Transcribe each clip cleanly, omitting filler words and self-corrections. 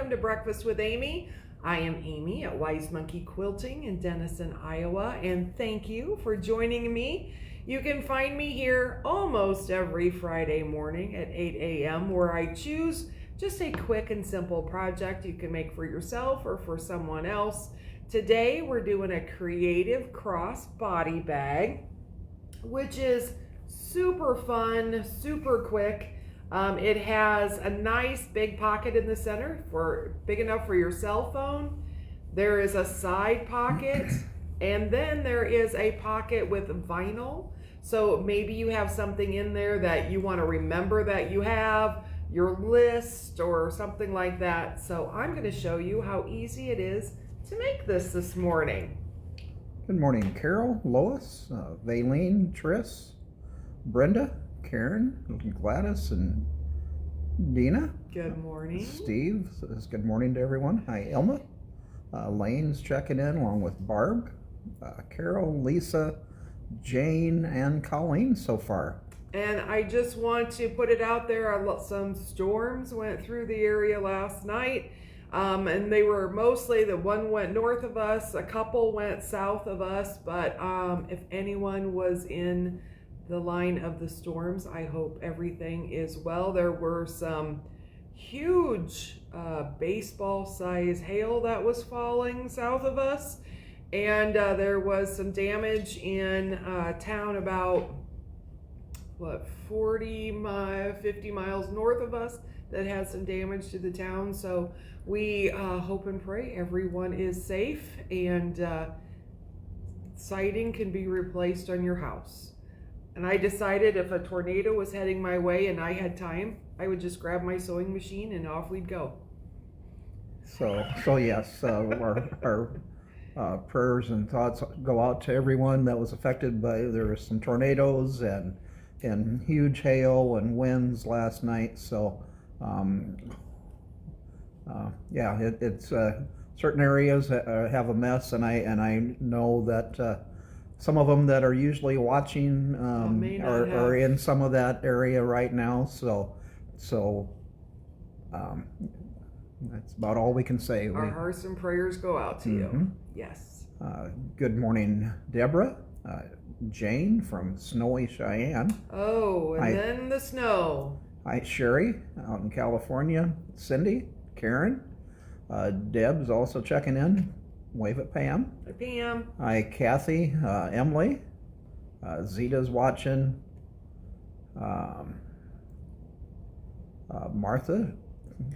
welcome to Breakfast with Amy. I am Amy at Wise Monkey Quilting in Denison, Iowa, and thank you for joining me. You can find me here almost every Friday morning at 8 a.m. where I choose just a quick and simple project you can make for yourself or for someone else. Today we're doing a creative cross body bag, which is super fun, super quick. It has a nice big pocket in the center, big enough for your cell phone. There is a side pocket, and then there is a pocket with vinyl. So maybe you have something in there that you want to remember that you have, your list or something like that. So I'm going to show you how easy it is to make this morning. Good morning, Carol, Lois, Valine, Triss, Brenda, Karen, Gladys, and Dina. Good morning. Steve says good morning to everyone. Hi, Elma. Lane's checking in along with Barb, Carol, Lisa, Jane, and Colleen so far. And I just want to put it out there, some storms went through the area last night. And they were mostly, the one went north of us, a couple went south of us, but if anyone was in the line of the storms, I hope everything is well. There were some huge baseball size hail that was falling south of us, and there was some damage in town about 50 miles north of us that had some damage to the town. So we hope and pray everyone is safe and siding can be replaced on your house. And I decided if a tornado was heading my way and I had time, I would just grab my sewing machine and off we'd go. So yes, our prayers and thoughts go out to everyone that was affected by, there were some tornadoes and huge hail and winds last night. So yeah, it's certain areas have a mess, and I know that some of them that are usually watching are in some of that area right now. So that's about all we can say. Our hearts and prayers go out to you. Yes. Good morning, Deborah. Jane from snowy Cheyenne. Oh, and then the snow. Hi, Sherry out in California. Cindy, Karen. Deb's also checking in. Wave at Pam. Hi, Pam. Hi, Kathy, Emily. Zita's watching. Martha,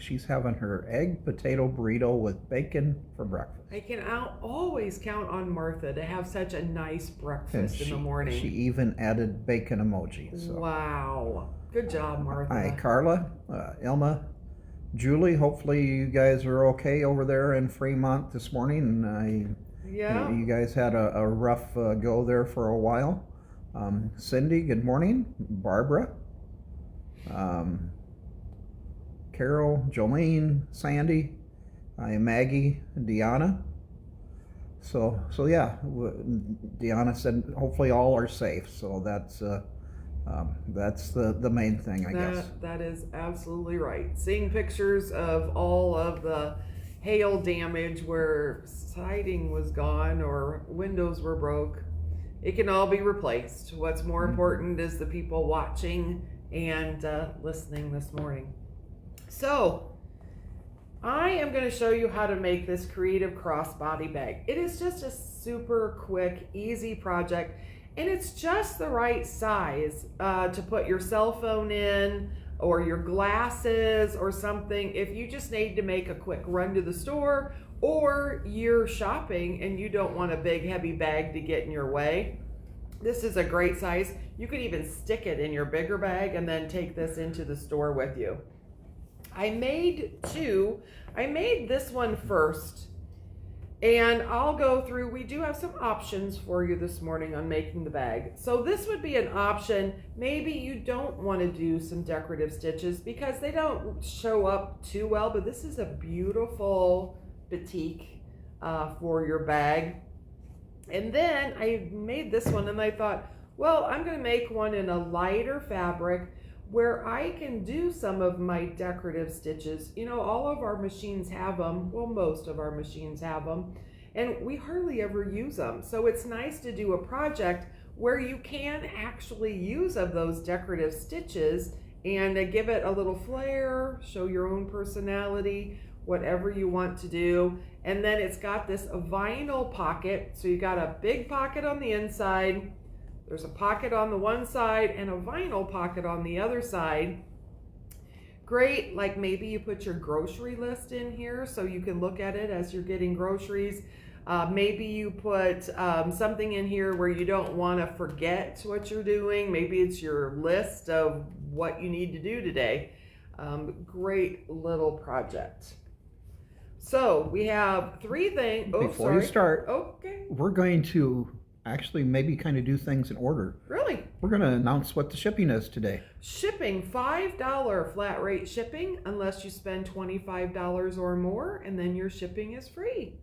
she's having her egg potato burrito with bacon for breakfast. I can always count on Martha to have such a nice breakfast in the morning. She even added bacon emojis. So. Wow. Good job, Martha. Hi, Carla, Elma, Julie. Hopefully you guys are okay over there in Fremont this morning. Yeah. You guys had a rough go there for a while. Cindy, good morning. Barbara. Carol, Jolene, Sandy, Maggie, Deanna. So yeah, Deanna said hopefully all are safe. So that's the main thing, I guess. That is absolutely right. Seeing pictures of all of the hail damage where siding was gone or windows were broke, it can all be replaced. What's more important is the people watching and listening this morning. So I am going to show you how to make this creative crossbody bag. It is just a super quick, easy project, and it's just the right size to put your cell phone in or your glasses or something. If you just need to make a quick run to the store, or you're shopping and you don't want a big heavy bag to get in your way, this is a great size. You could even stick it in your bigger bag and then take this into the store with you. I made two. I made this one first, and I'll go through. We do have some options for you this morning on making the bag. So this would be an option. Maybe you don't want to do some decorative stitches because they don't show up too well, but this is a beautiful batik for your bag. And then I made this one and I thought, well, I'm going to make one in a lighter fabric, where I can do some of my decorative stitches. You know, all of our machines have them. Well, most of our machines have them, and we hardly ever use them. So it's nice to do a project where you can actually use of those decorative stitches and give it a little flair, show your own personality, whatever you want to do. And then it's got this vinyl pocket. So you got a big pocket on the inside, there's a pocket on the one side and a vinyl pocket on the other side. Great, like maybe you put your grocery list in here so you can look at it as you're getting groceries. Maybe you put something in here where you don't want to forget what you're doing. Maybe it's your list of what you need to do today. Great little project. So we have 3 things. Oh, Before sorry. you start, okay. we're going to actually maybe kind of do things in order. Really? We're going to announce what the shipping is today. Shipping, $5 flat rate shipping unless you spend $25 or more, and then your shipping is free.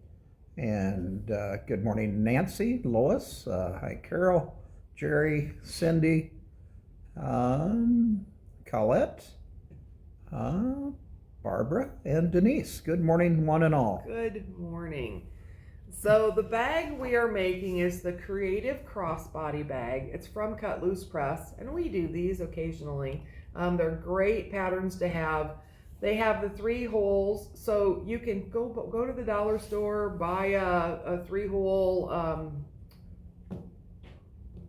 And good morning, Nancy, Lois, hi, Carol, Jerry, Cindy, Colette, Barbara, and Denise. Good morning, one and all. Good morning. So the bag we are making is the Creative Crossbody bag. It's from Cut Loose Press, and we do these occasionally. They're great patterns to have. They have the 3 holes, so you can go to the dollar store, buy a 3-hole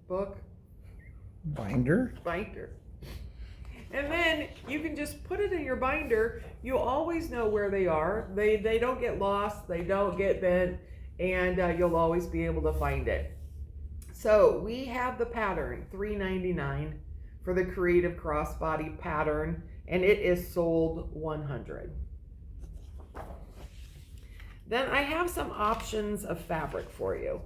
book. Binder. And then you can just put it in your binder. You always know where they are. They don't get lost, they don't get bent, and you'll always be able to find it. So we have the pattern, $3.99 for the Creative Crossbody pattern, and it is sold 100. Then I have some options of fabric for you.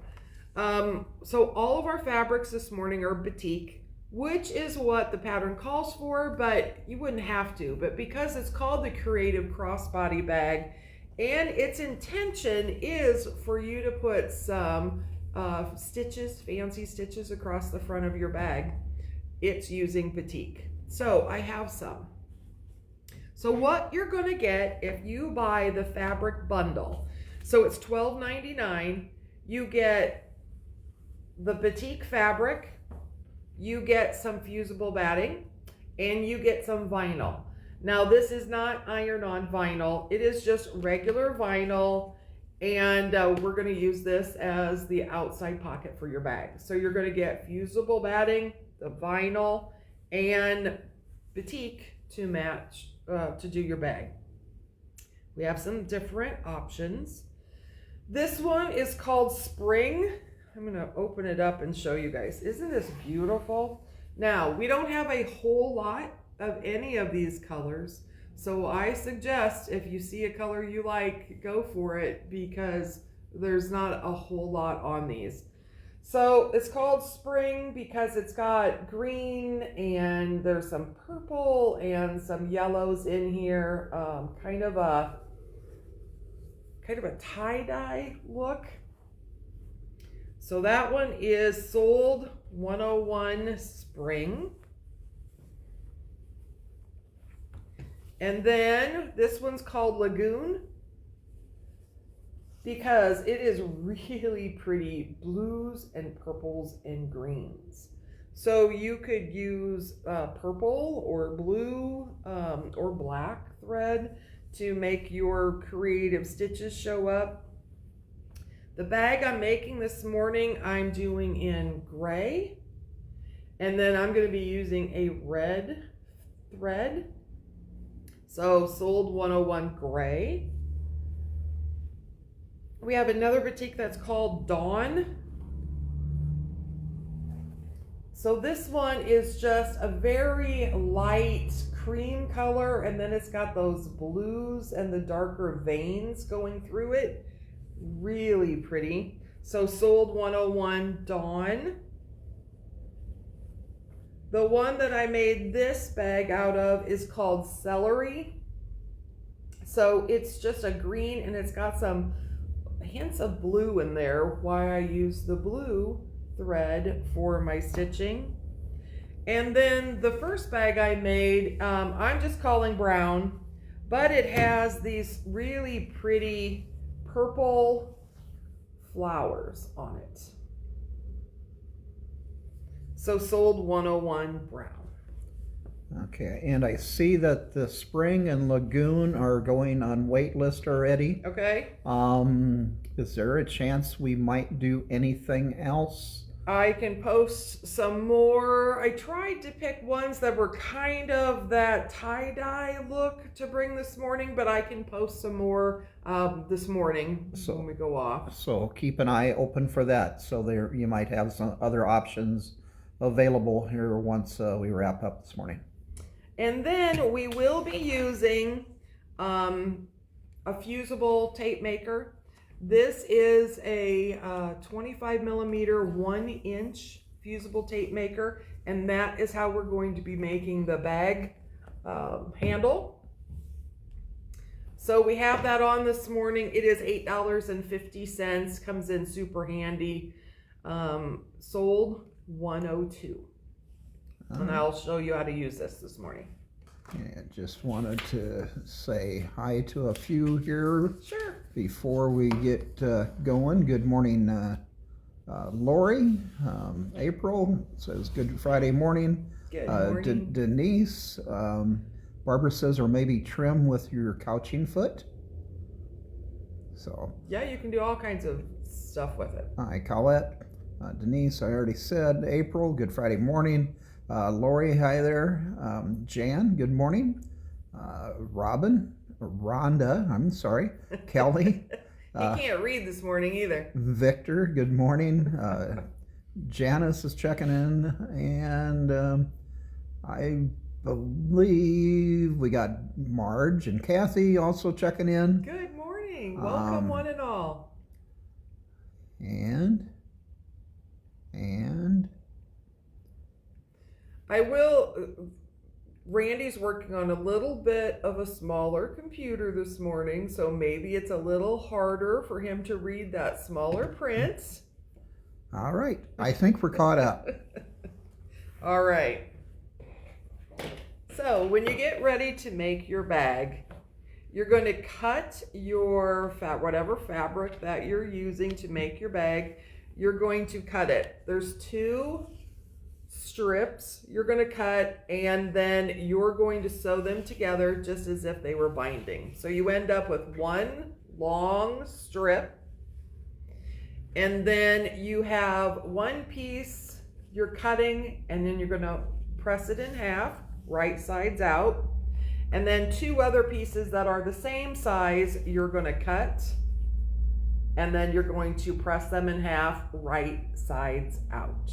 So all of our fabrics this morning are batik, which is what the pattern calls for, but you wouldn't have to. But because it's called the Creative Crossbody bag, and its intention is for you to put some stitches, fancy stitches across the front of your bag, it's using batik. So I have some. So what you're going to get if you buy the fabric bundle, so it's $12.99, you get the batik fabric, you get some fusible batting, and you get some vinyl. Now this is not iron-on vinyl, it is just regular vinyl, and we're going to use this as the outside pocket for your bag. So you're going to get fusible batting, the vinyl, and batik to match to do your bag. We have some different options. This one is called Spring. I'm going to open it up and show you guys. Isn't this beautiful? Now, we don't have a whole lot of any of these colors, so I suggest if you see a color you like, go for it, because there's not a whole lot on these. So it's called Spring because it's got green and there's some purple and some yellows in here, kind of a tie-dye look. So that one is sold 101 Spring. And then this one's called Lagoon because it is really pretty blues and purples and greens. So you could use purple or blue or black thread to make your creative stitches show up. The bag I'm making this morning, I'm doing in gray, and then I'm going to be using a red thread. So sold 101 gray. We have another batik that's called Dawn. So this one is just a very light cream color, and then it's got those blues and the darker veins going through it. Really pretty. So sold 101 Dawn. The one that I made this bag out of is called Celery. So it's just a green and it's got some hints of blue in there, why I use the blue thread for my stitching. And then the first bag I made, I'm just calling brown, but it has these really pretty purple flowers on it. So sold 101 brown. Okay, and I see that the Spring and Lagoon are going on wait list already. Okay. Is there a chance we might do anything else? I can post some more. I tried to pick ones that were kind of that tie-dye look to bring this morning, but I can post some more this morning when we go off. So keep an eye open for that. So there, you might have some other options available here once we wrap up this morning. And then we will be using a fusible tape maker. This is a 25 millimeter 1-inch fusible tape maker, and that is how we're going to be making the bag handle. So we have that on this morning. It is $8.50, comes in super handy. Sold 102. And I'll show you how to use this morning. Yeah, just wanted to say hi to a few here. Sure. Before we get going. Good morning, Lori. April says good Friday morning. Good morning. Denise. Barbara says, or maybe trim with your couching foot. So. Yeah, you can do all kinds of stuff with it. Hi, Colette. Denise, I already said. April, good Friday morning. Lori, hi there. Jan, good morning. Robin, Rhonda, I'm sorry. Kelly. He can't read this morning either. Victor, good morning. Janice is checking in. And I believe we got Marge and Kathy also checking in. Good morning. Welcome one and all. And I will, Randy's working on a little bit of a smaller computer this morning, so maybe it's a little harder for him to read that smaller print. All right, I think we're caught up. All right. So when you get ready to make your bag, you're going to cut your whatever fabric that you're using to make your bag. You're going to cut it. There's 2 strips you're going to cut, and then you're going to sew them together just as if they were binding. So you end up with one long strip, and then you have one piece you're cutting, and then you're going to press it in half, right sides out, and then 2 other pieces that are the same size you're going to cut, and then you're going to press them in half, right sides out.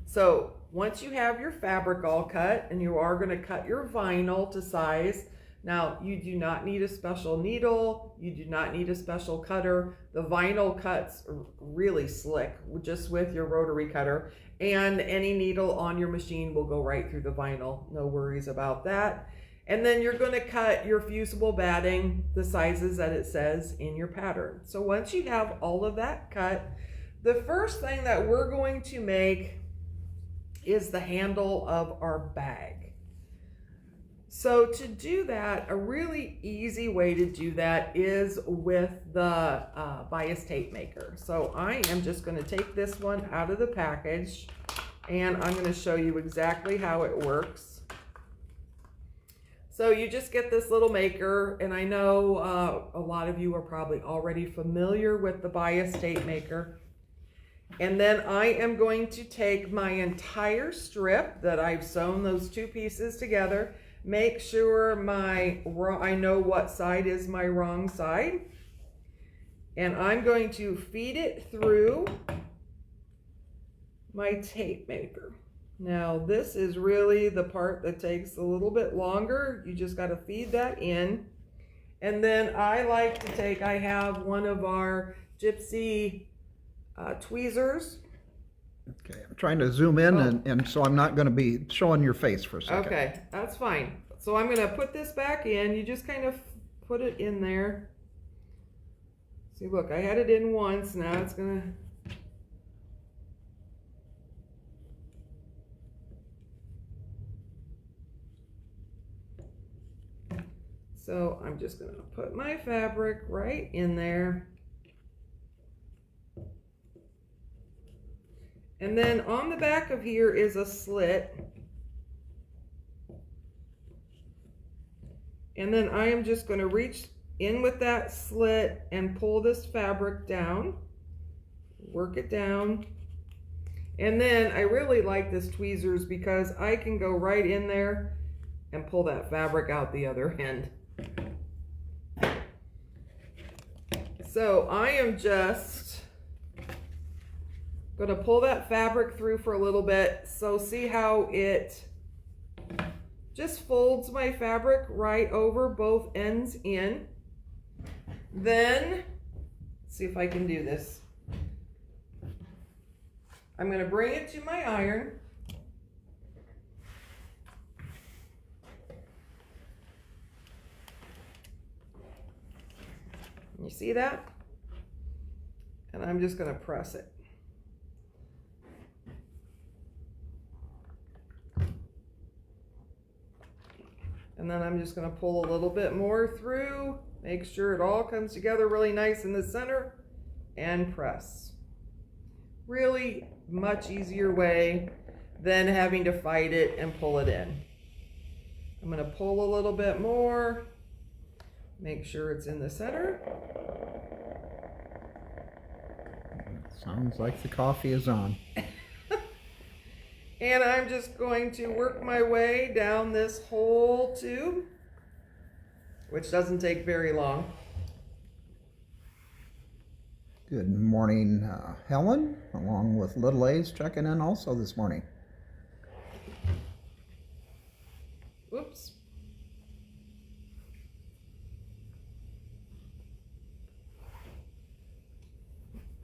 So once you have your fabric all cut, and you are going to cut your vinyl to size. Now, you do not need a special needle. You do not need a special cutter. The vinyl cuts really slick just with your rotary cutter, and any needle on your machine will go right through the vinyl. No worries about that. And then you're going to cut your fusible batting the sizes that it says in your pattern. So once you have all of that cut, the first thing that we're going to make is the handle of our bag. So to do that, a really easy way to do that is with the bias tape maker. So I am just going to take this one out of the package, and I'm going to show you exactly how it works. So you just get this little maker, and I know a lot of you are probably already familiar with the bias tape maker. And then I am going to take my entire strip that I've sewn those 2 pieces together, make sure I know what side is my wrong side, and I'm going to feed it through my tape maker. Now this is really the part that takes a little bit longer. You just got to feed that in. And then I like to take, I have one of our gypsy tweezers. Okay, I'm trying to zoom in, and so I'm not going to be showing your face for a second. Okay, that's fine. So I'm going to put this back in. You just kind of put it in there. See, look, I had it in once. Now it's going to... So I'm just going to put my fabric right in there. And then on the back of here is a slit. And then I am just going to reach in with that slit and pull this fabric down. Work it down. And then I really like this tweezers because I can go right in there and pull that fabric out the other end. So I am just going to pull that fabric through for a little bit. So see how it just folds my fabric right over both ends in. Then, let's see if I can do this. I'm going to bring it to my iron. You see that? And I'm just going to press it. And then I'm just going to pull a little bit more through, make sure it all comes together really nice in the center, and press. Really much easier way than having to fight it and pull it in. I'm going to pull a little bit more, make sure it's in the center. Sounds like the coffee is on. And I'm just going to work my way down this whole tube, which doesn't take very long. Good morning, Helen, along with Little A's checking in also this morning. Whoops.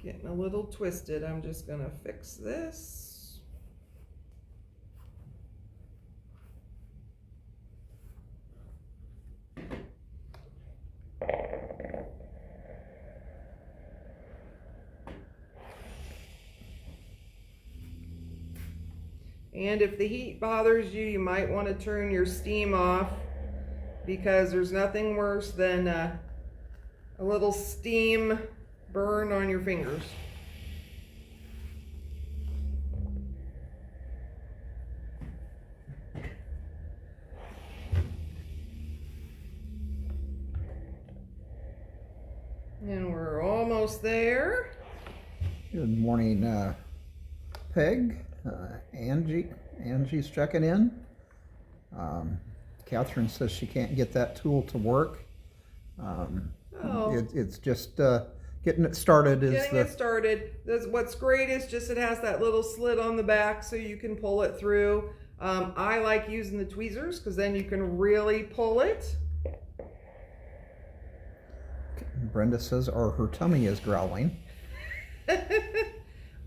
Getting a little twisted. I'm just going to fix this. And if the heat bothers you, you might want to turn your steam off, because there's nothing worse than a little steam burn on your fingers. And we're almost there. Good morning, Peg. Angie's checking in. Catherine says she can't get that tool to work. It's just getting it started. What's great is just it has that little slit on the back so you can pull it through. I like using the tweezers because then you can really pull it. Brenda says, or her tummy is growling.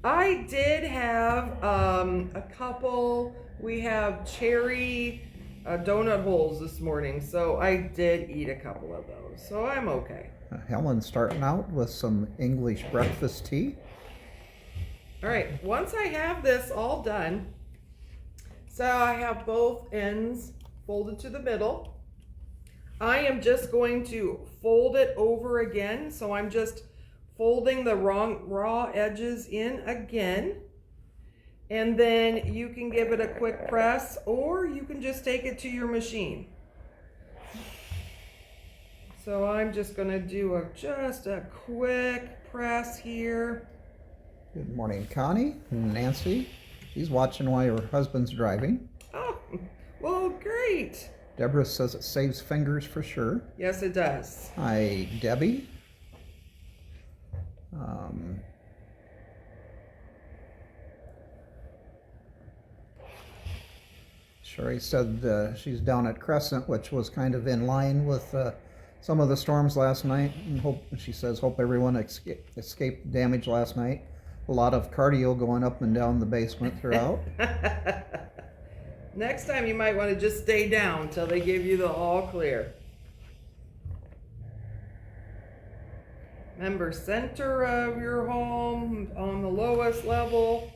I did have a couple. We have cherry donut holes this morning, so I did eat a couple of those, so I'm okay. Helen's starting out with some English breakfast tea. All right, once I have this all done, so I have both ends folded to the middle, I am just going to fold it over again, so I'm just folding the raw edges in again, and then you can give it a quick press, or you can just take it to your machine. So I'm just going to do just a quick press here. Good morning, Connie and Nancy. She's watching while her husband's driving. Oh, well, great. Deborah says it saves fingers for sure. Yes, it does. Hi, Debbie. Sherry said she's down at Crescent, which was kind of in line with some of the storms last night. And she says, hope everyone escaped damage last night. A lot of cardio going up and down the basement throughout. Next time you might want to just stay down till they give you the all clear. Remember, center of your home on the lowest level.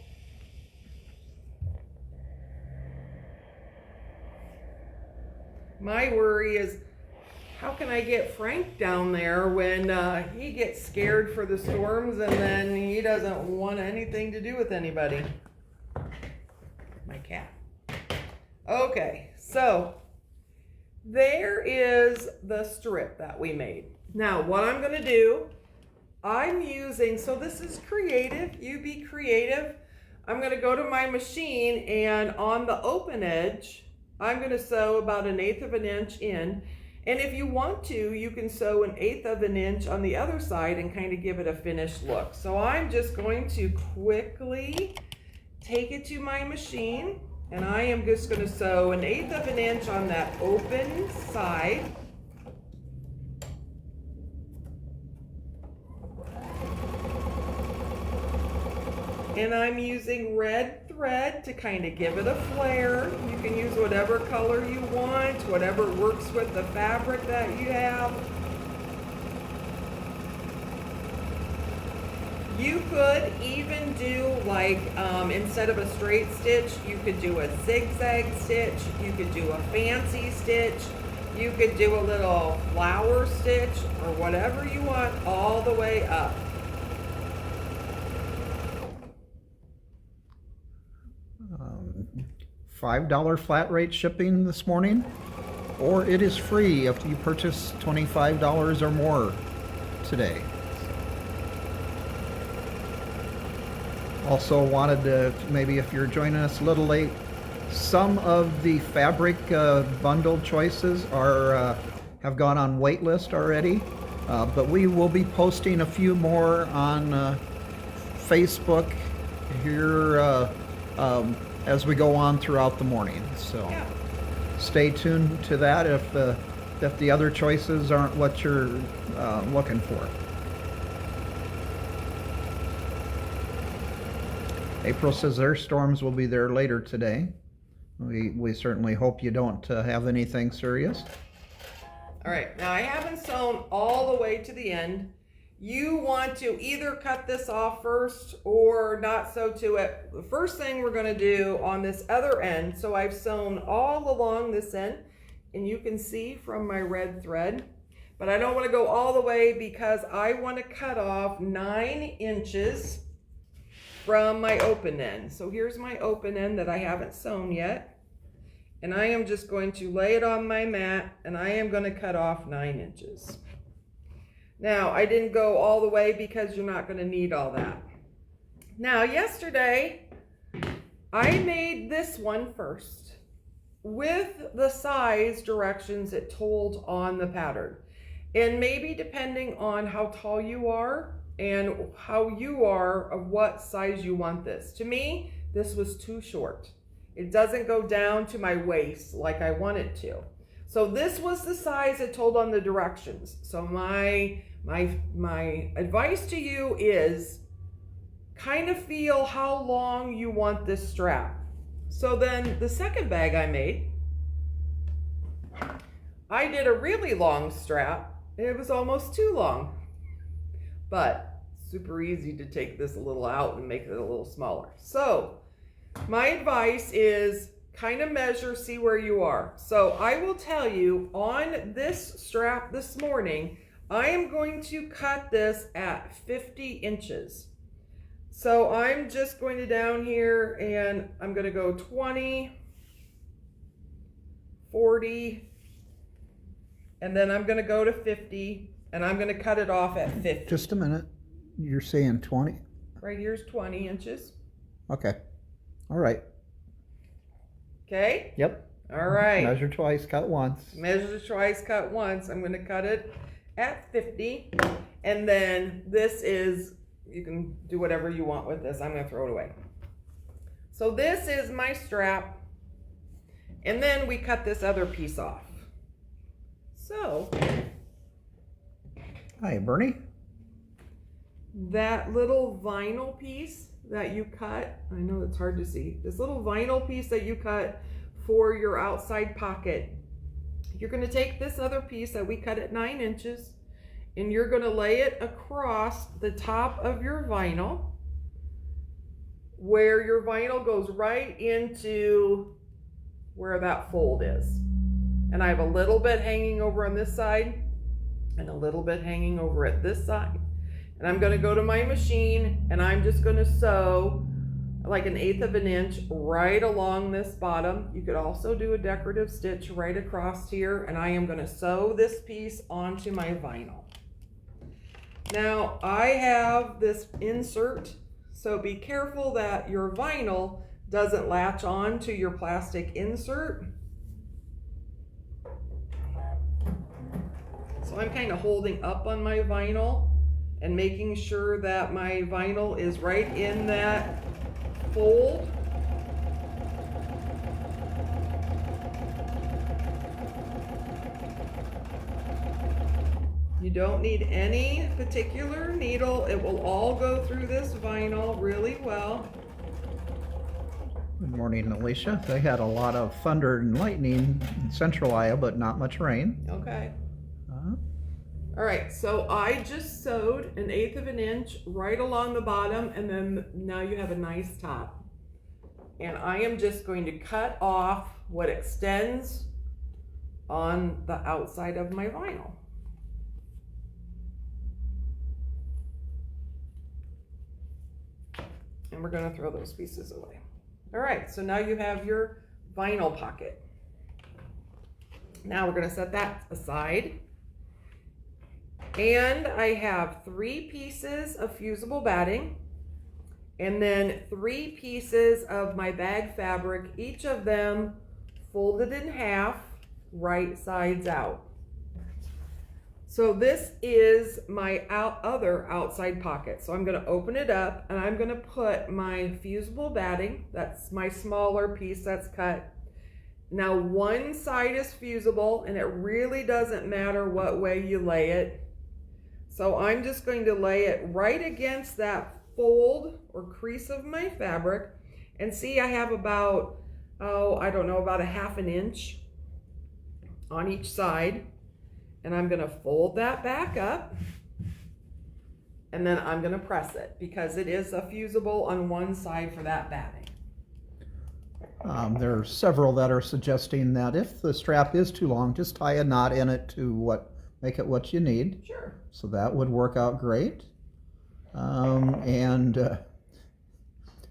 My worry is how can I get Frank down there when he gets scared for the storms and then he doesn't want anything to do with anybody? My cat. Okay, so there is the strip that we made. Now, what I'm going to do, I'm using, so this is creative, you be creative. I'm going to go to my machine, and on the open edge, I'm going to sew about 1/8 of an inch in. And if you want to, you can sew 1/8 of an inch on the other side and kind of give it a finished look. So I'm just going to quickly take it to my machine, and I am just going to sew 1/8 of an inch on that open side. And I'm using red thread to kind of give it a flare. You can use whatever color you want, whatever works with the fabric that you have. You could even do like, instead of a straight stitch, you could do a zigzag stitch. You could do a fancy stitch. You could do a little flower stitch or whatever you want all the way up. $5 flat rate shipping this morning, or it is free if you purchase $25 or more today. Also wanted to, maybe if you're joining us a little late, some of the fabric bundle choices are have gone on wait list already, but we will be posting a few more on Facebook here as we go on throughout the morning. So Yeah. stay tuned to that if the other choices aren't what you're looking for. April says their storms will be there later today. We certainly hope you don't have anything serious. All right, now I haven't sewn all the way to the end. You want to either cut this off first or not sew to it. The first thing we're going to do on this other end, so I've sewn all along this end, and you can see from my red thread, but I don't want to go all the way because I want to cut off 9 inches from my open end. So here's my open end that I haven't sewn yet, and I am just going to lay it on my mat, and I am going to cut off 9 inches. Now, I didn't go all the way because you're not going to need all that. Now, yesterday, I made this one first with the size directions it told on the pattern. And maybe depending on how tall you are and how you are of what size you want this. To me, this was too short. It doesn't go down to my waist like I want it to. So this was the size it told on the directions. So my advice to you is kind of feel how long you want this strap. So then the second bag I made, I did a really long strap. It was almost too long, but super easy to take this a little out and make it a little smaller. So my advice is kind of measure, see where you are. So I will tell you on this strap this morning, I am going to cut this at 50 inches. So I'm just going to down here and I'm going to go 20, 40, and then I'm going to go to 50, and I'm going to cut it off at 50. Just a minute. You're saying 20? Right here's 20 inches. Okay. All right. Okay? Yep. All right. Measure twice, cut once. Measure twice, cut once. I'm going to cut it at 50. And then this is, you can do whatever you want with this. I'm going to throw it away. So this is my strap. And then we cut this other piece off. So. Hi, Bernie. That little vinyl piece that you cut, I know it's hard to see, this little vinyl piece that you cut for your outside pocket, you're going to take this other piece that we cut at 9 inches and you're going to lay it across the top of your vinyl, where your vinyl goes right into where that fold is. And I have a little bit hanging over on this side and a little bit hanging over at this side. And I'm gonna go to my machine and I'm just gonna sew like 1/8 of an inch right along this bottom. You could also do a decorative stitch right across here, and I am gonna sew this piece onto my vinyl. Now I have this insert, so be careful that your vinyl doesn't latch on to your plastic insert. So I'm kind of holding up on my vinyl and making sure that my vinyl is right in that fold. You don't need any particular needle. It will all go through this vinyl really well. Good morning, Alicia. They had a lot of thunder and lightning in central Iowa, but not much rain. Okay. All right, so I just sewed 1/8 of an inch right along the bottom, and then now you have a nice top. And I am just going to cut off what extends on the outside of my vinyl. And we're gonna throw those pieces away. All right, so now you have your vinyl pocket. Now we're gonna set that aside. And I have 3 pieces of fusible batting and then 3 pieces of my bag fabric, each of them folded in half, right sides out. So this is my other outside pocket. So I'm gonna open it up and I'm gonna put my fusible batting, that's my smaller piece that's cut. Now one side is fusible and it really doesn't matter what way you lay it. So I'm just going to lay it right against that fold or crease of my fabric, and see I have about, I don't know, about 1/2 an inch on each side. And I'm gonna fold that back up and then I'm gonna press it because it is a fusible on one side for that batting. There are several that are suggesting that if the strap is too long, just tie a knot in it to make it what you need. Sure. So that would work out great.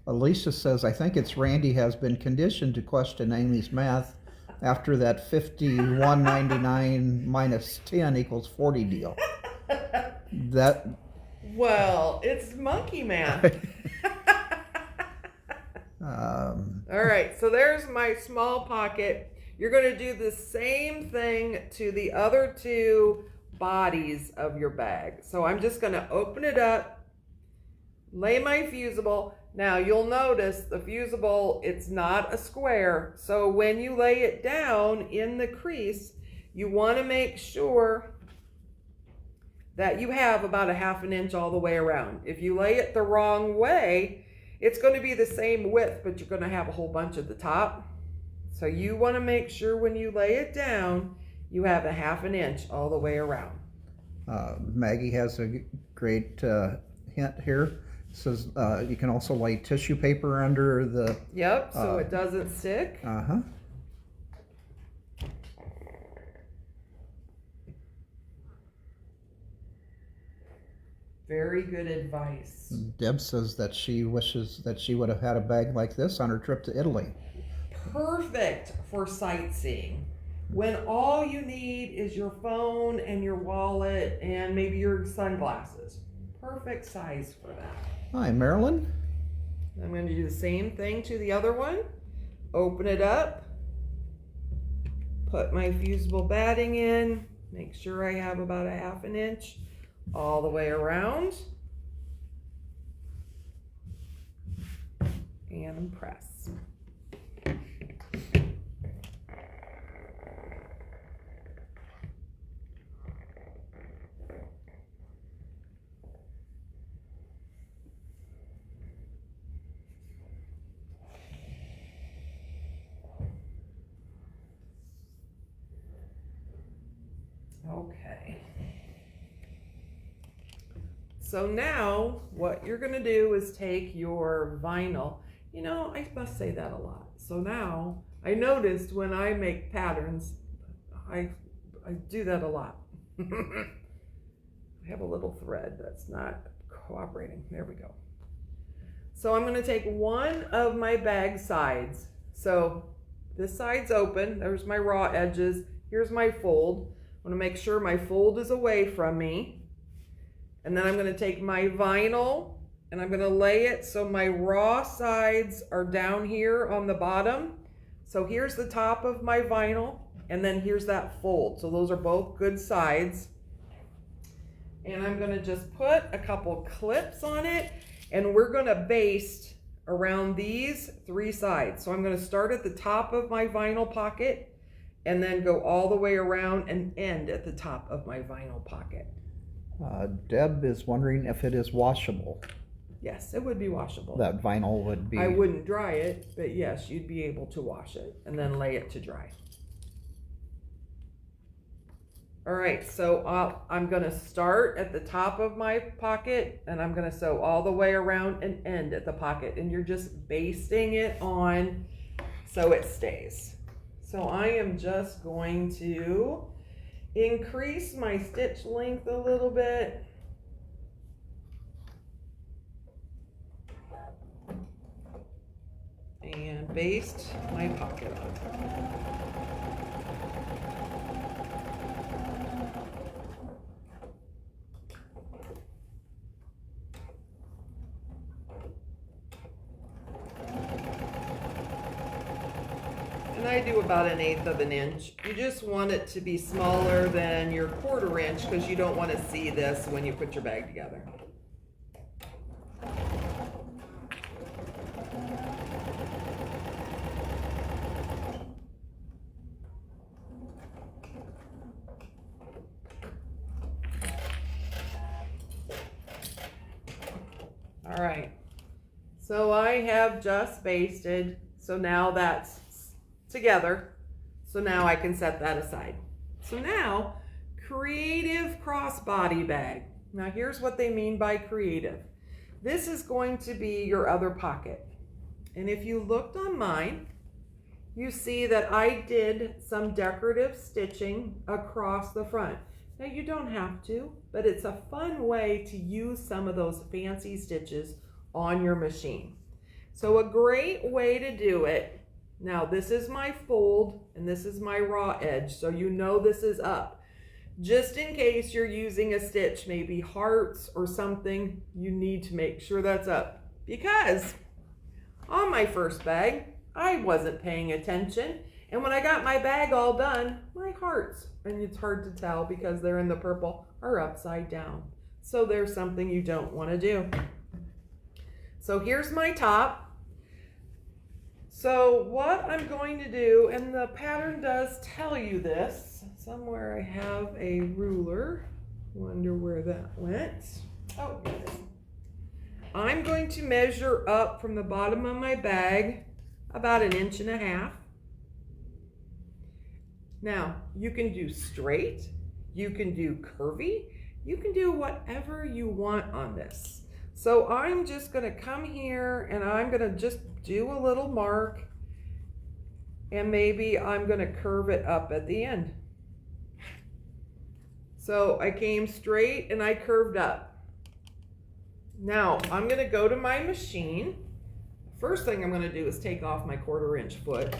Alicia says, I think it's Randy has been conditioned to question Amy's math after that 51.99 minus 10 equals 40 deal. Well, it's monkey math. All right, so there's my small pocket. You're going to do the same thing to the other 2 bodies of your bag. So I'm just going to open it up, lay my fusible. Now you'll notice the fusible, it's not a square. So when you lay it down in the crease, you want to make sure that you have about 1/2 an inch all the way around. If you lay it the wrong way, it's going to be the same width, but you're going to have a whole bunch at the top. So you want to make sure when you lay it down, you have 1/2 an inch all the way around. Maggie has a great hint here. It says you can also lay tissue paper under the... Yep, so it doesn't stick. Uh-huh. Very good advice. Deb says that she wishes that she would have had a bag like this on her trip to Italy. Perfect for sightseeing. When all you need is your phone and your wallet and maybe your sunglasses. Perfect size for that. Hi, Marilyn. I'm going to do the same thing to the other one. Open it up. Put my fusible batting in. Make sure I have about 1/2 an inch all the way around. And press. Okay. So now what you're going to do is take your vinyl. You know, I must say that a lot. So now I noticed when I make patterns, I do that a lot. I have a little thread that's not cooperating. There we go. So I'm going to take one of my bag sides. So this side's open. There's my raw edges. Here's my fold. I'm going to make sure my fold is away from me. And then I'm going to take my vinyl and I'm going to lay it so my raw sides are down here on the bottom. So here's the top of my vinyl and then here's that fold. So those are both good sides. And I'm going to just put a couple clips on it and we're going to baste around these three sides. So I'm going to start at the top of my vinyl pocket and then go all the way around and end at the top of my vinyl pocket. Deb is wondering if it is washable. Yes, it would be washable. That vinyl would be. I wouldn't dry it, but yes, you'd be able to wash it and then lay it to dry. All right, so I'm going to start at the top of my pocket and I'm going to sew all the way around and end at the pocket. And you're just basting it on so it stays. So I am just going to increase my stitch length a little bit. And baste my pocket on. And I do about 1/8 of an inch. You just want it to be smaller than your 1/4 inch because you don't want to see this when you put your bag together. All right, so I have just basted, so now that's together. So now I can set that aside. So now, creative crossbody bag. Now here's what they mean by creative. This is going to be your other pocket. And if you looked on mine, you see that I did some decorative stitching across the front. Now you don't have to, but it's a fun way to use some of those fancy stitches on your machine. So a great way to do it. Now this is my fold and this is my raw edge, so you know this is up. Just in case you're using a stitch, maybe hearts or something, you need to make sure that's up. Because on my first bag, I wasn't paying attention. And when I got my bag all done, my hearts, and it's hard to tell because they're in the purple, are upside down. So there's something you don't want to do. So here's my top. So what I'm going to do, and the pattern does tell you this, somewhere I have a ruler, wonder where that went. Oh, here it is. I'm going to measure up from the bottom of my bag about 1.5 inches. Now, you can do straight, you can do curvy, you can do whatever you want on this. So I'm just going to come here and I'm going to just do a little mark and maybe I'm going to curve it up at the end. So I came straight and I curved up. Now I'm going to go to my machine. First thing I'm going to do is take off my 1/4 inch foot.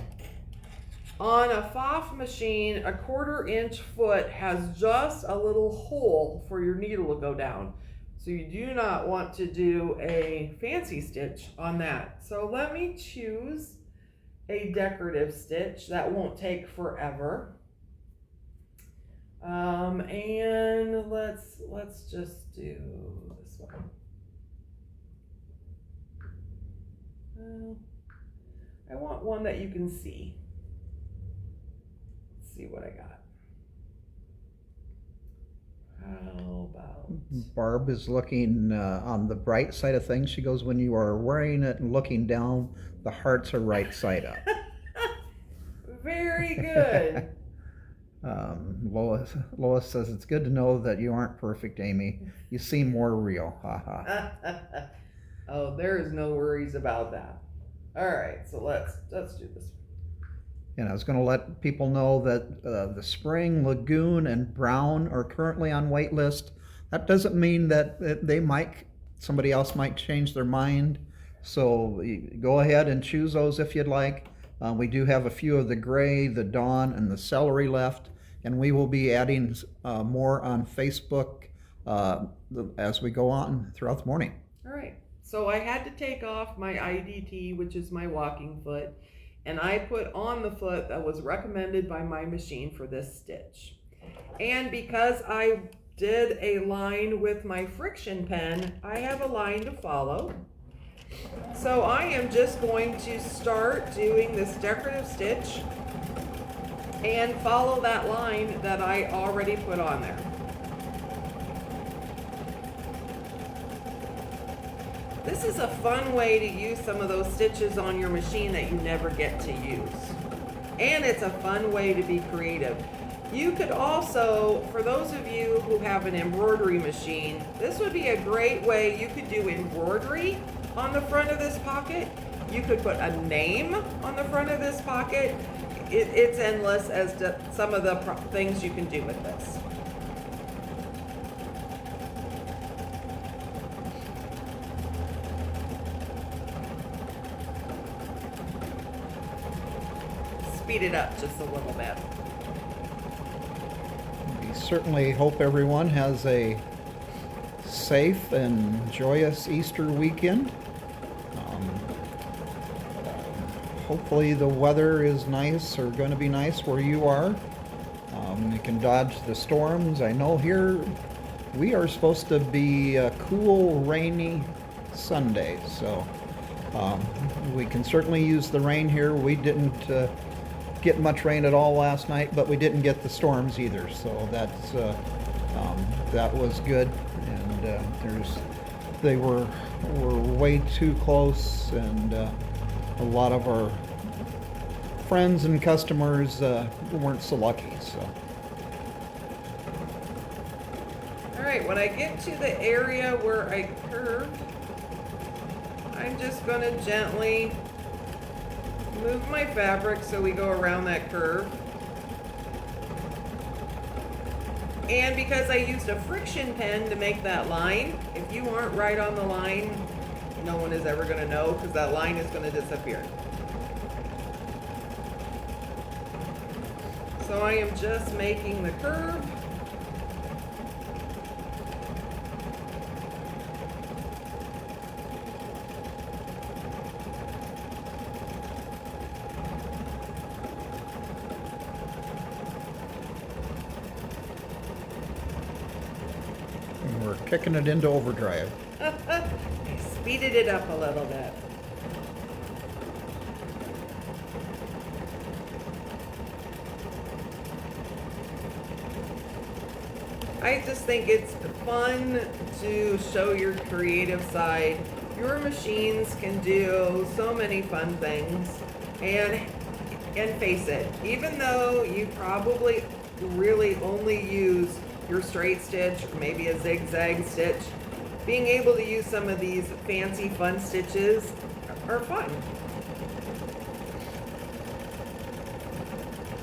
On a FOF machine, a 1/4 inch foot has just a little hole for your needle to go down. So you do not want to do a fancy stitch on that. So let me choose a decorative stitch that won't take forever. And let's just do this one. I want one that you can see. Let's see what I got. How about? Barb is looking on the bright side of things. She goes, when you are wearing it and looking down, the hearts are right side up. Very good. Lois says, it's good to know that you aren't perfect, Amy. You seem more real. Ha. Oh, there is no worries about that. All right, so let's do this. And I was going to let people know that the Spring, Lagoon, and Brown are currently on wait list. That doesn't mean that somebody else might change their mind. So go ahead and choose those if you'd like. We do have a few of the gray, the dawn, and the celery left, and we will be adding more on Facebook as we go on throughout the morning. All right. So I had to take off my IDT, which is my walking foot, and I put on the foot that was recommended by my machine for this stitch. And because I did a line with my friction pen, I have a line to follow. So I am just going to start doing this decorative stitch and follow that line that I already put on there. This is a fun way to use some of those stitches on your machine that you never get to use. And it's a fun way to be creative. You could also, for those of you who have an embroidery machine, this would be a great way. You could do embroidery on the front of this pocket. You could put a name on the front of this pocket. It's endless as to some of the things you can do with this. Speed it up just a little bit. We certainly hope everyone has a safe and joyous Easter weekend. Hopefully the weather is nice, or going to be nice where you are. You can dodge the storms. I know here we are supposed to be a cool, rainy Sunday, so we can certainly use the rain here. We didn't get much rain at all last night, but we didn't get the storms either, so that was good. And they were way too close, and a lot of our friends and customers weren't so lucky. So, all right, when I get to the area where I curved, I'm just going to gently move my fabric so we go around that curve. And because I used a friction pen to make that line, if you aren't right on the line, no one is ever going to know, because that line is going to disappear. So I am just making the curve. and we're kicking it into overdrive. I speeded it up a little bit. I just think it's fun to show your creative side. Your machines can do so many fun things, and face it, even though you probably really only use your straight stitch or maybe a zigzag stitch, being able to use some of these fancy fun stitches are fun.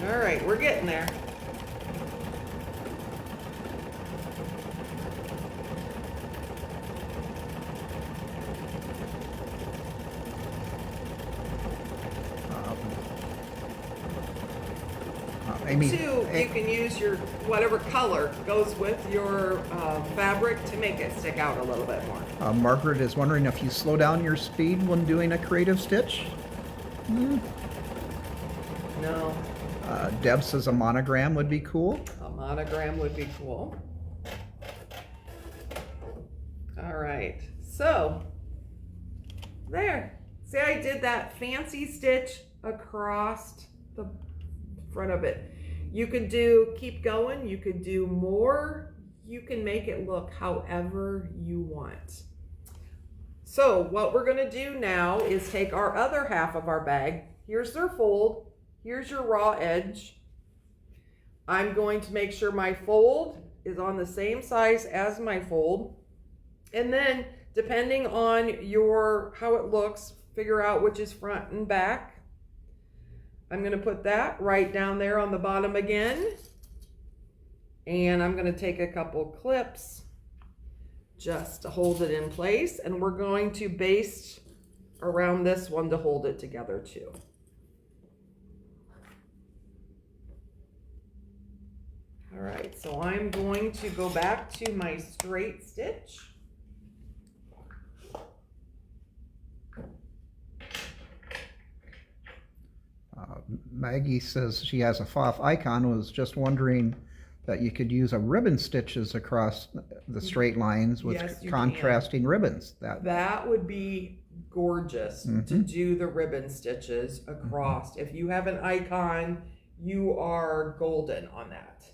All right, we're getting there. Amy, Two, you can use your whatever color goes with your fabric to make it stick out a little bit more. Margaret is wondering if you slow down your speed when doing a creative stitch. No. Deb says a monogram would be cool. A monogram would be cool. All right, so there. See, I did that fancy stitch across the front of it. You could keep going, you could do more, you can make it look however you want. So what we're gonna do now is take our other half of our bag. Here's their fold, here's your raw edge. I'm going to make sure my fold is on the same size as my fold. And then depending on how it looks, figure out which is front and back. I'm going to put that right down there on the bottom again. And I'm going to take a couple clips just to hold it in place. And we're going to baste around this one to hold it together too. All right, so I'm going to go back to my straight stitch. Maggie says she has a FOF icon, was just wondering that you could use a ribbon stitches across the straight lines with Yes, you contrasting ribbons. That would be gorgeous to do the ribbon stitches across. If you have an icon, you are golden on that.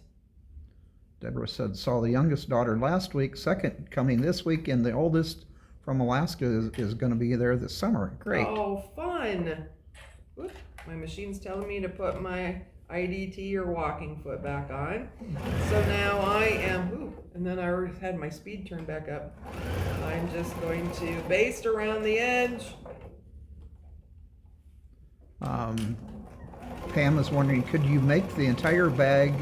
Deborah said, saw the youngest daughter last week, second coming this week, and the oldest from Alaska is going to be there this summer. Great. Oh, fun. Oop, my machine's telling me to put my IDT or walking foot back on. So now I am, and then I already had my speed turned back up. I'm just going to baste around the edge. Pam is wondering, could you make the entire bag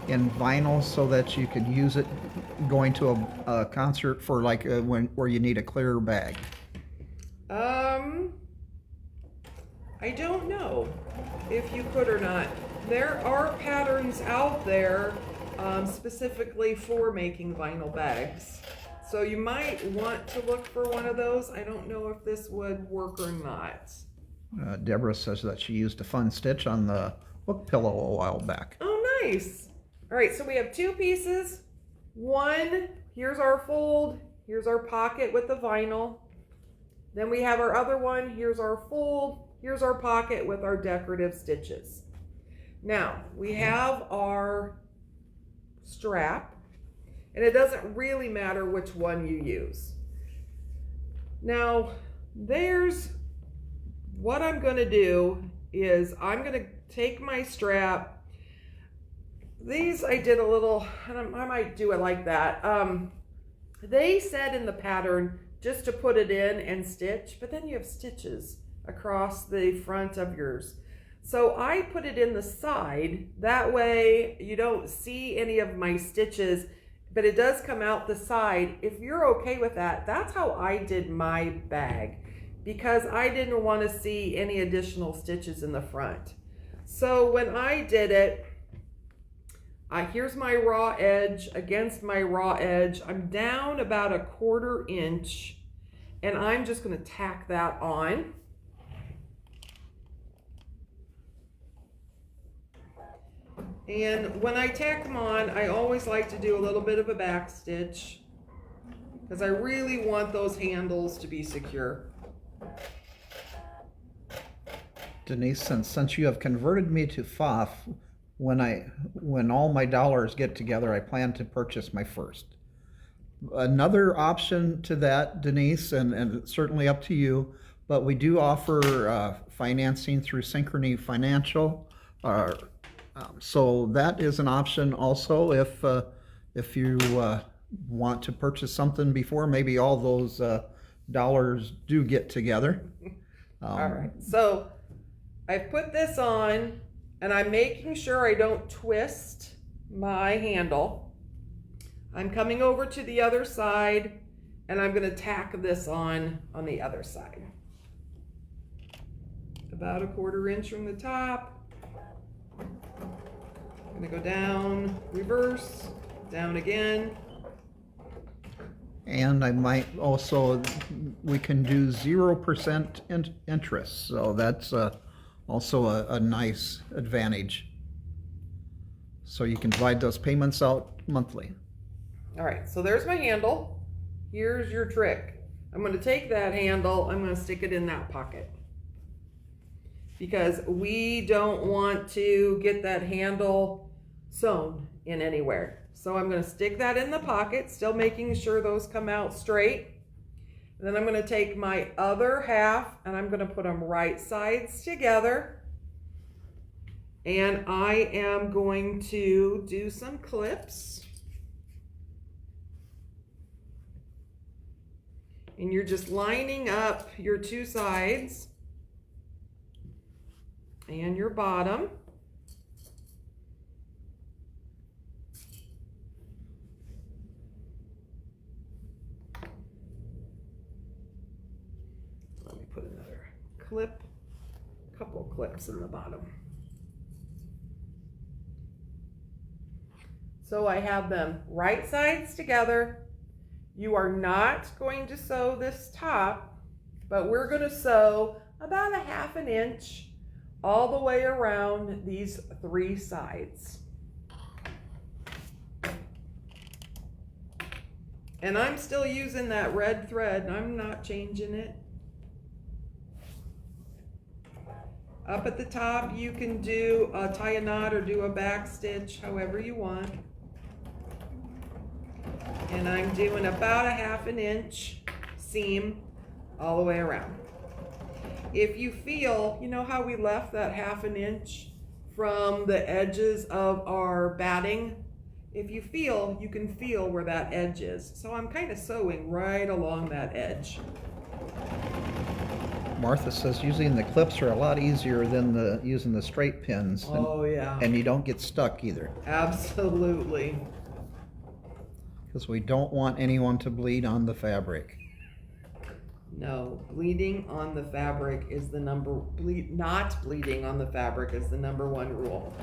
in vinyl so that you could use it going to a concert for like where you need a clear bag? I don't know if you could or not. There are patterns out there specifically for making vinyl bags. So you might want to look for one of those. I don't know if this would work or not. Deborah says that she used a fun stitch on the book pillow a while back. Oh, nice. All right, so we have two pieces. One, here's our fold, here's our pocket with the vinyl. Then we have our other one, here's our fold, here's our pocket with our decorative stitches. Now, we have our strap, and it doesn't really matter which one you use. Now, what I'm gonna do is I'm gonna take my strap. These I did a little, and I might do it like that. They said in the pattern just to put it in and stitch, but then you have stitches across the front of yours. So I put it in the side, that way you don't see any of my stitches, but it does come out the side. If you're okay with that, that's how I did my bag, because I didn't want to see any additional stitches in the front. So when I did it, here's my raw edge against my raw edge. I'm down about 1/4 inch, and I'm just going to tack that on. And when I tack them on, I always like to do a little bit of a back stitch because I really want those handles to be secure. Denise, since you have converted me to FOF, when all my dollars get together, I plan to purchase my first. Another option to that, Denise, and it's certainly up to you, but we do offer financing through Synchrony Financial. So that is an option also if you want to purchase something before maybe all those dollars do get together. All right, so I put this on, and I'm making sure I don't twist my handle. I'm coming over to the other side, and I'm going to tack this on the other side. About 1/4 inch from the top. I'm going to go down, reverse, down again. And I might also, we can do 0% interest, so that's also a nice advantage. So you can divide those payments out monthly. All right, so there's my handle. Here's your trick. I'm going to take that handle, I'm going to stick it in that pocket, because we don't want to get that handle sewn in anywhere. So I'm going to stick that in the pocket, still making sure those come out straight. And then I'm going to take my other half and I'm going to put them right sides together. And I am going to do some clips. And you're just lining up your two sides. and your bottom. Let me put another clip, couple clips in the bottom. So I have them right sides together. You are not going to sew this top, but we're going to sew about 1/2 inch all the way around these 3 sides. And I'm still using that red thread. I'm not changing it. Up at the top, you can do tie a knot or do a back stitch, however you want. And I'm doing about 1/2 inch seam all the way around. If you feel, you know how we left that 1/2 inch from the edges of our batting? If you feel, you can feel where that edge is. So I'm kind of sewing right along that edge. Martha says using the clips are a lot easier than using the straight pins. Oh yeah. And you don't get stuck either. Absolutely. Because we don't want anyone to bleed on the fabric. No, bleeding on the fabric is the not bleeding on the fabric is the #1 rule.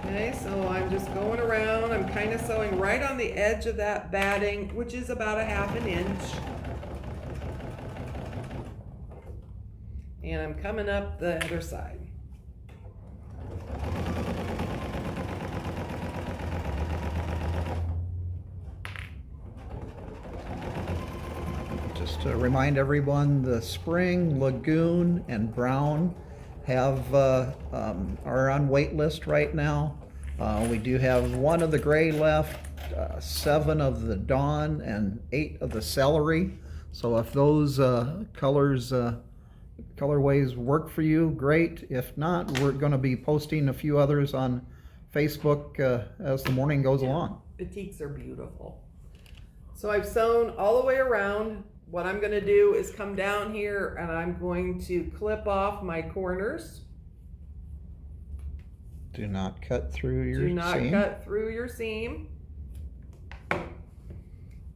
Okay, so I'm just going around. I'm kind of sewing right on the edge of that batting, which is about 1/2 inch. And I'm coming up the other side. Just to remind everyone, the Spring, Lagoon, and Brown are on wait list right now. We do have 1 of the gray left, 7 of the Dawn, and 8 of the Celery. So if those colorways work for you, great. If not, we're going to be posting a few others on Facebook as the morning goes along. Batiks are beautiful. So I've sewn all the way around. What I'm going to do is come down here and I'm going to clip off my corners. Do not cut through your seam. Do not cut through your seam.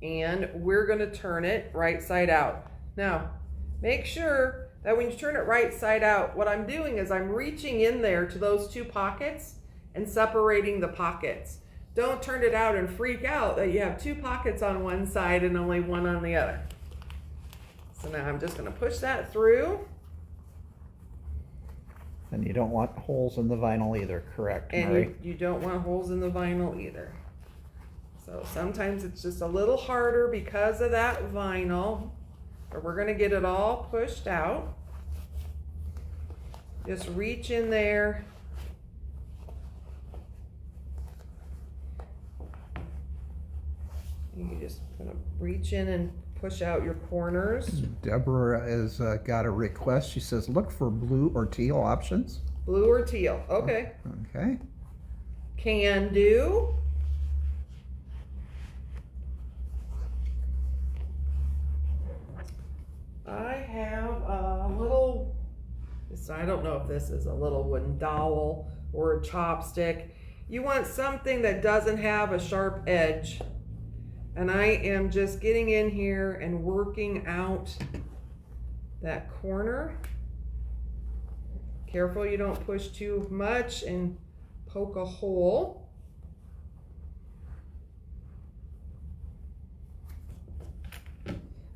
And we're going to turn it right side out. Now, make sure that when you turn it right side out, what I'm doing is I'm reaching in there to those 2 pockets and separating the pockets. Don't turn it out and freak out that you have 2 pockets on one side and only 1 on the other. So now I'm just going to push that through. And you don't want holes in the vinyl either, correct, Mary? And you don't want holes in the vinyl either. So sometimes it's just a little harder because of that vinyl, but we're going to get it all pushed out. Just reach in there. You just kind of reach in and push out your corners. Deborah has got a request. She says, look for blue or teal options. Blue or teal, okay. Okay. Can do. I have a little, I don't know if this is a little wooden dowel or a chopstick. You want something that doesn't have a sharp edge. And I am just getting in here and working out that corner. Careful you don't push too much and poke a hole.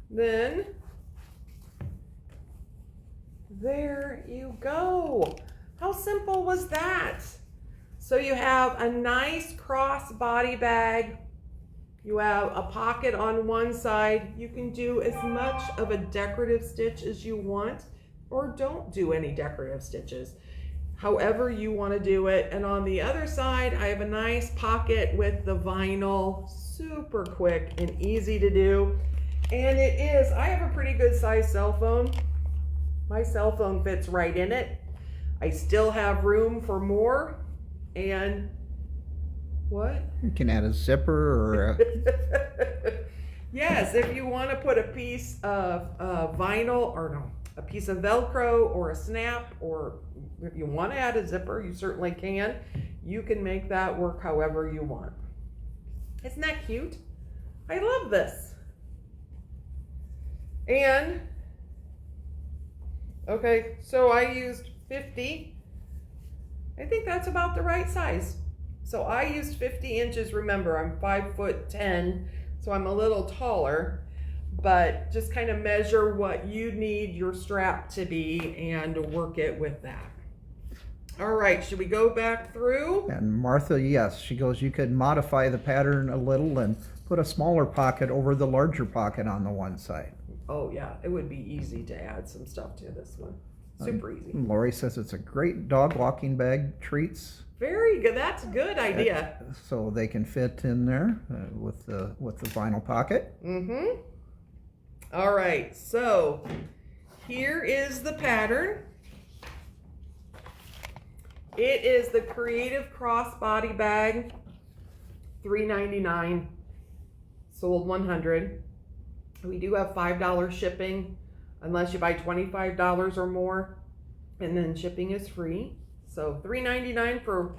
Then, there you go. How simple was that? So you have a nice cross body bag. You have a pocket on one side. You can do as much of a decorative stitch as you want, or don't do any decorative stitches. However you want to do it. And on the other side, I have a nice pocket with the vinyl, super quick and easy to do. And it is, I have a pretty good size cell phone. My cell phone fits right in it. I still have room for more. And what? You can add a zipper or Yes, if you want to put a piece of vinyl, or no, a piece of Velcro or a snap, or if you want to add a zipper, you certainly can. You can make that work however you want. Isn't that cute? I love this. And, okay, so I used 50. I think that's about the right size. So I used 50 inches. Remember, I'm 5'10", so I'm a little taller, but just kind of measure what you need your strap to be and work it with that. All right, should we go back through? And Martha, yes, she goes, you could modify the pattern a little and put a smaller pocket over the larger pocket on the one side. Oh yeah, it would be easy to add some stuff to this one. Super easy. Lori says it's a great dog walking bag, treats. Very good. That's a good idea. So they can fit in there with the vinyl pocket. Mm-hmm. All right, so here is the pattern. It is the Creative Crossbody Bag, $3.99, sold 100. We do have $5 shipping unless you buy $25 or more, and then shipping is free. So $3.99 for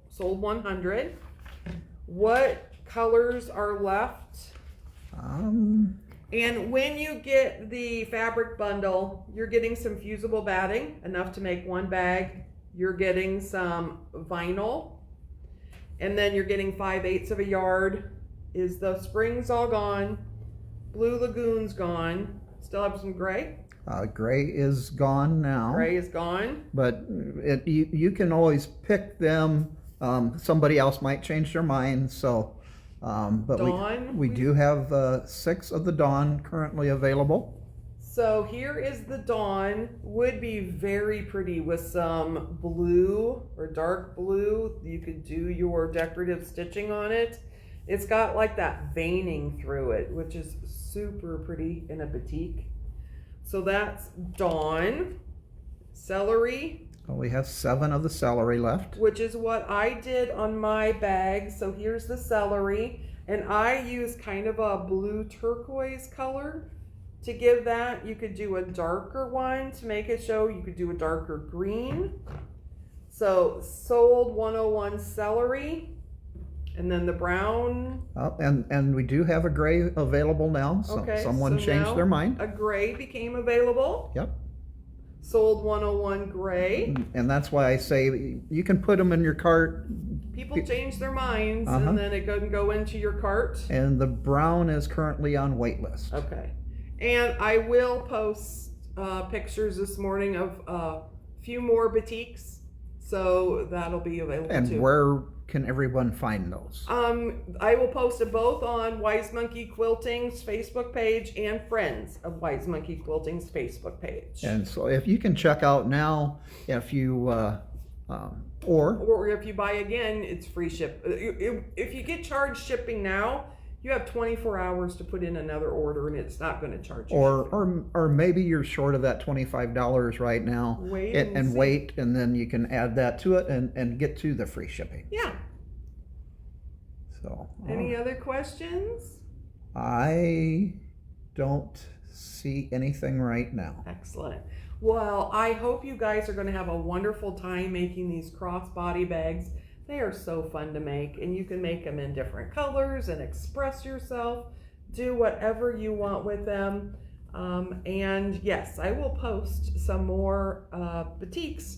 sold 100. What colors are left? And when you get the fabric bundle, you're getting some fusible batting, enough to make one bag. You're getting some vinyl, and then you're getting 5/8 of a yard. Is the springs all gone? Blue Lagoon's gone. Still have some gray? Gray is gone now. Gray is gone. But you can always pick them. Somebody else might change their mind. So, but Dawn, we do have 6 of the Dawn currently available. So here is the Dawn. Would be very pretty with some blue or dark blue. You could do your decorative stitching on it. It's got like that veining through it, which is super pretty in a batik. So that's Dawn. Celery. Well, we have 7 of the celery left. Which is what I did on my bag. So here's the celery. And I use kind of a blue turquoise color to give that. You could do a darker one to make it show. You could do a darker green. So sold 101 celery. And then the brown. And we do have a gray available now. So okay, someone so changed now their mind. A gray became available. Yep. Sold 101 gray. And that's why I say you can put them in your cart. People change their minds, and then it can go into your cart. And the brown is currently on wait list. Okay. And I will post pictures this morning of a few more batiks, so that'll be available and too. And where can everyone find those? I will post it both on Wise Monkey Quilting's Facebook page and friends of Wise Monkey Quilting's Facebook page. And so if you can check out now, if you or if you buy again, it's free ship. If you get charged shipping now, you have 24 hours to put in another order, and it's not going to charge you. Or maybe you're short of that $25 right now. Wait and then you can add that to it and get to the free shipping. Yeah. So. Any other questions? I don't see anything right now. Excellent. Well, I hope you guys are going to have a wonderful time making these crossbody bags. They are so fun to make, and you can make them in different colors and express yourself. Do whatever you want with them. And yes, I will post some more batiks.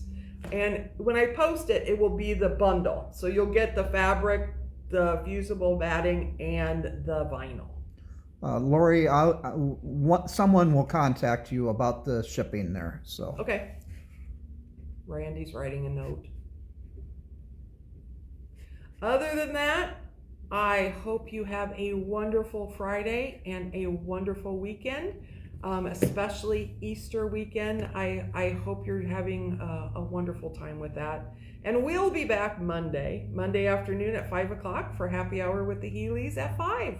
And when I post it, it will be the bundle. So you'll get the fabric, the fusible batting, and the vinyl. Lori, someone will contact you about the shipping there. So. Okay. Randy's writing a note. Other than that, I hope you have a wonderful Friday and a wonderful weekend, especially Easter weekend. I hope you're having a wonderful time with that. And we'll be back Monday afternoon at 5 o'clock for happy hour with the Healy's at 5.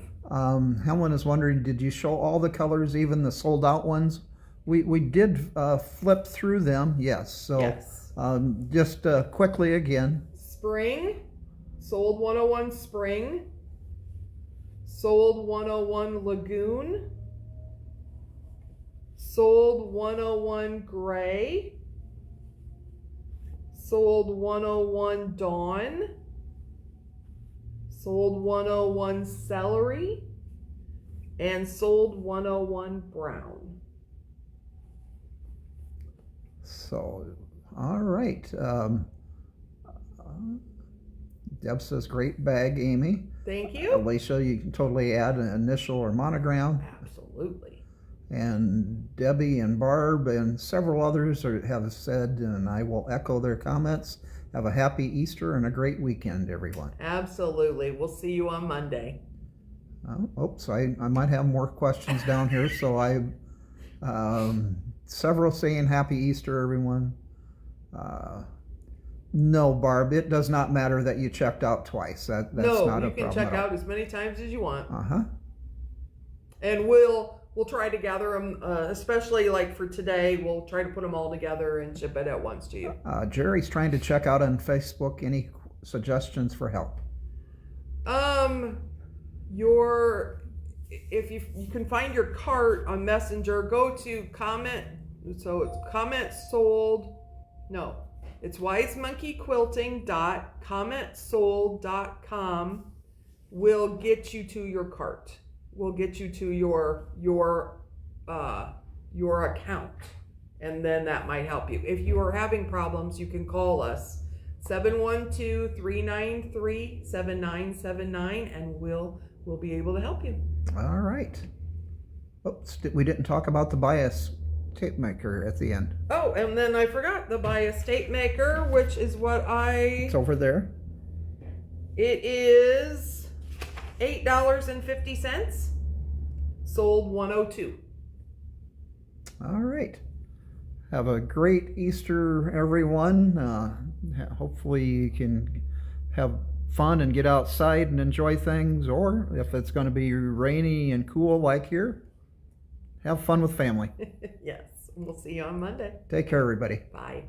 Helen is wondering, did you show all the colors, even the sold out ones? We did flip through them, yes. So yes. Just quickly again. Spring. Sold 101 Spring, sold 101 Lagoon, Sold 101 Gray. Sold 101 Dawn. Sold 101 Celery. And sold 101 Brown. So, all right. Deb says, great bag, Amy. Thank you. Alicia, you can totally add an initial or monogram. Absolutely. And Debbie and Barb and several others have said, and I will echo their comments, have a happy Easter and a great weekend, everyone. Absolutely. We'll see you on Monday. Oops, I might have more questions down here. So several saying happy Easter, everyone. No, Barb, it does not matter that you checked out twice. That's not a problem. No, you can check out as many times as you want. Uh-huh. And we'll try to gather them, especially like for today. We'll try to put them all together and ship it at once to you. Jerry's trying to check out on Facebook. Any suggestions for help? If you can find your cart on Messenger, go to comment. So it's comment sold. No, it's wisemonkeyquilting.commentsold.com. Will get you to your cart. Will get you to your account, and then that might help you. If you are having problems, you can call us 712-393-7979, and we'll be able to help you. All right. Oops, we didn't talk about the bias tape maker at the end. Oh, and then I forgot the bias tape maker, which is what It's over there. It is $8.50. Sold 102. All right. Have a great Easter, everyone. Hopefully you can have fun and get outside and enjoy things, or if it's going to be rainy and cool like here, have fun with family. Yes. We'll see you on Monday. Take care, everybody. Bye.